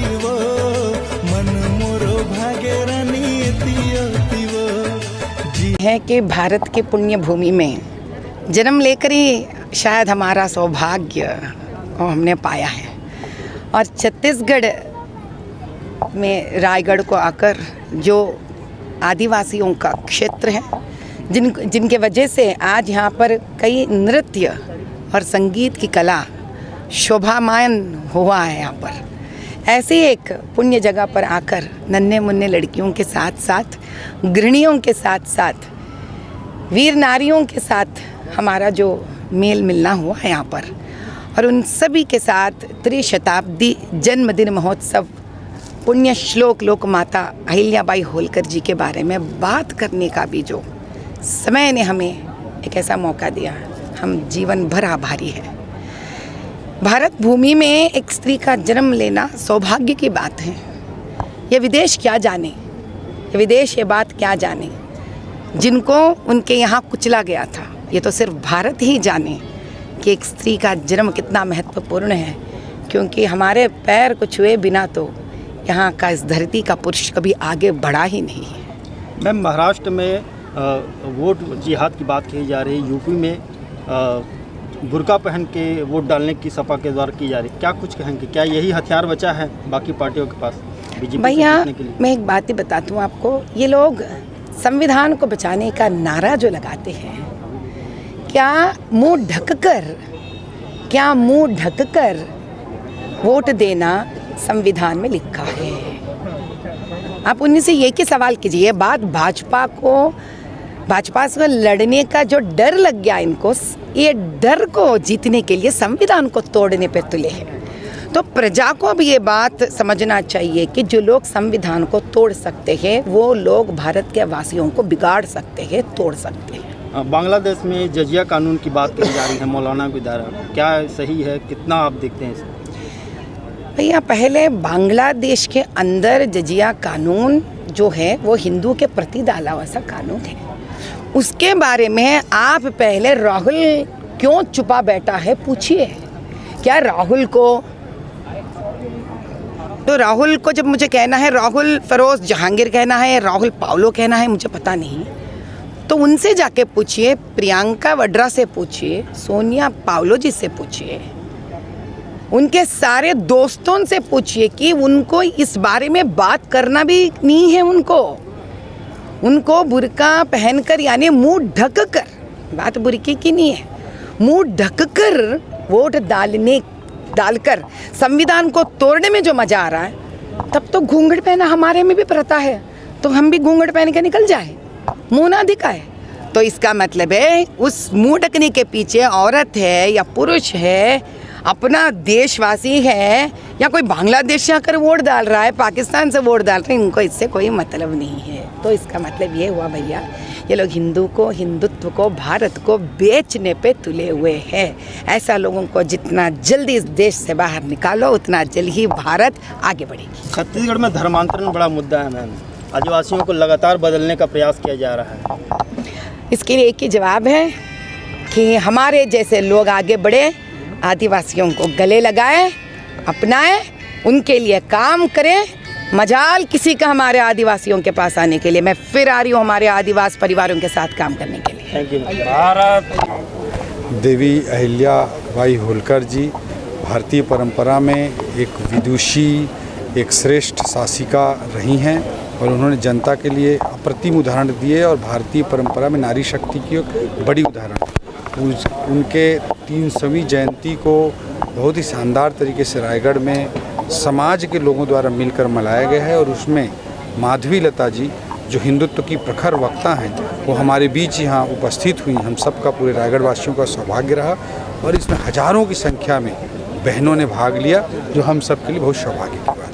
तिवो मन मोरो भागेरा नियतियो तिवो है कि भारत के पुण्य भूमि में जन्म लेकर ही शायद हमारा सौभाग्य हमने पाया है। और छत्तीसगढ़ में रायगढ़ को आकर जो आदिवासियों का क्षेत्र है, जिनके वजह से आज यहाँ पर कई नृत्य और संगीत की कला शोभामान हुआ है। यहाँ पर ऐसी एक पुण्य जगह पर आकर नन्हे मुन्ने लड़कियों के साथ साथ गृहिणियों के साथ साथ वीर नारियों के साथ हमारा जो मेल मिलना हुआ है यहाँ पर, और उन सभी के साथ त्रिशताब्दी जन्मदिन महोत्सव पुण्य श्लोक लोक माता अहिल्याबाई होलकर जी के बारे में बात करने का भी जो समय ने हमें एक ऐसा मौका दिया, हम जीवन भर आभारी हैं। भारत भूमि में एक स्त्री का जन्म लेना सौभाग्य की बात है। ये विदेश क्या जाने, ये विदेश ये बात क्या जाने जिनको उनके यहाँ कुचला गया था। ये तो सिर्फ भारत ही जाने कि एक स्त्री का जन्म कितना महत्वपूर्ण है, क्योंकि हमारे पैर को छुए बिना तो यहाँ का इस धरती का पुरुष कभी आगे बढ़ा ही नहीं है। मैम, महाराष्ट्र में वोट जिहाद की बात कही जा रही है, यूपी में बुर्का पहन के वोट डालने की सपा के द्वारा की जा रही है, क्या कुछ कहेंगे? क्या यही हथियार बचा है बाकी पार्टियों के पास बीजेपी भैया? से जीतने के लिए? मैं एक बात ही बताती हूँ आपको, ये लोग संविधान को बचाने का नारा जो लगाते हैं, क्या मुंह ढककर वोट देना संविधान में लिखा है? आप उन्हीं से ये कि सवाल कीजिए। ये बात भाजपा से लड़ने का जो डर लग गया इनको, ये डर को जीतने के लिए संविधान को तोड़ने पे तुले हैं। तो प्रजा को भी ये बात समझना चाहिए कि जो लोग संविधान को तोड़ सकते हैं वो लोग भारत के वासियों को बिगाड़ सकते हैं, तोड़ सकते हैं। बांग्लादेश में जजिया कानून की बात कही जा रही है, मौलाना के द्वारा, क्या सही है? कितना आप देखते हैं इसे? भैया, पहले बांग्लादेश के अंदर जजिया कानून जो है वो हिंदू के प्रति डाला हुआ सा कानून है। उसके बारे में आप पहले राहुल क्यों छुपा बैठा है पूछिए। क्या राहुल को जब मुझे कहना है राहुल फिरोज जहांगीर कहना है, राहुल पावलो कहना है, मुझे पता नहीं, तो उनसे जाके पूछिए, प्रियंका वड्रा से पूछिए, सोनिया पावलो जी से पूछिए, उनके सारे दोस्तों से पूछिए कि उनको इस बारे में बात करना भी नहीं है। उनको बुर्का पहनकर यानी मुंह ढककर, बात बुर्के की नहीं है, मुंह ढककर वोट डालकर संविधान को तोड़ने में जो मजा आ रहा है, तब तो घूंघट पहना हमारे में भी प्रथा है, तो हम भी घूंघट पहन के निकल जाए, मुंह ना दिखाए। तो इसका मतलब है उस मुंह ढकने के पीछे औरत है या पुरुष है, अपना देशवासी है या कोई बांग्लादेश से आकर वोट डाल रहा है, पाकिस्तान से वोट डाल रहे हैं, इनको इससे कोई मतलब नहीं है। तो इसका मतलब ये हुआ भैया, ये लोग हिंदुत्व को, भारत को बेचने पे तुले हुए हैं। ऐसा लोगों को जितना जल्दी इस देश से बाहर निकालो, उतना जल्द ही भारत आगे बढ़ेगी। छत्तीसगढ़ में धर्मांतरण बड़ा मुद्दा है मैम, आदिवासियों को लगातार बदलने का प्रयास किया जा रहा है। इसके लिए एक ही जवाब है कि हमारे जैसे लोग आगे बढ़े, आदिवासियों को गले लगाएं, अपनाएं, उनके लिए काम करें। मजाल किसी का हमारे आदिवासियों के पास आने के लिए। मैं फिर आ रही हूँ हमारे आदिवासी परिवारों के साथ काम करने के लिए। Thank you. भारत देवी अहिल्याबाई होलकर जी भारतीय परंपरा में एक विदुषी, एक श्रेष्ठ शासिका रही हैं और उन्होंने जनता के लिए अप्रतिम उदाहरण दिए और भारतीय परंपरा में नारी शक्ति की एक बड़ी उदाहरण। उनके 300वीं जयंती को बहुत ही शानदार तरीके से रायगढ़ में समाज के लोगों द्वारा मिलकर मनाया गया है और उसमें माधवी लता जी जो हिंदुत्व की प्रखर वक्ता हैं वो हमारे बीच यहाँ उपस्थित हुई। हम सबका, पूरे रायगढ़ वासियों का सौभाग्य रहा और इसमें हजारों की संख्या में बहनों ने भाग लिया, जो हम सब के लिए बहुत सौभाग्य की बात है।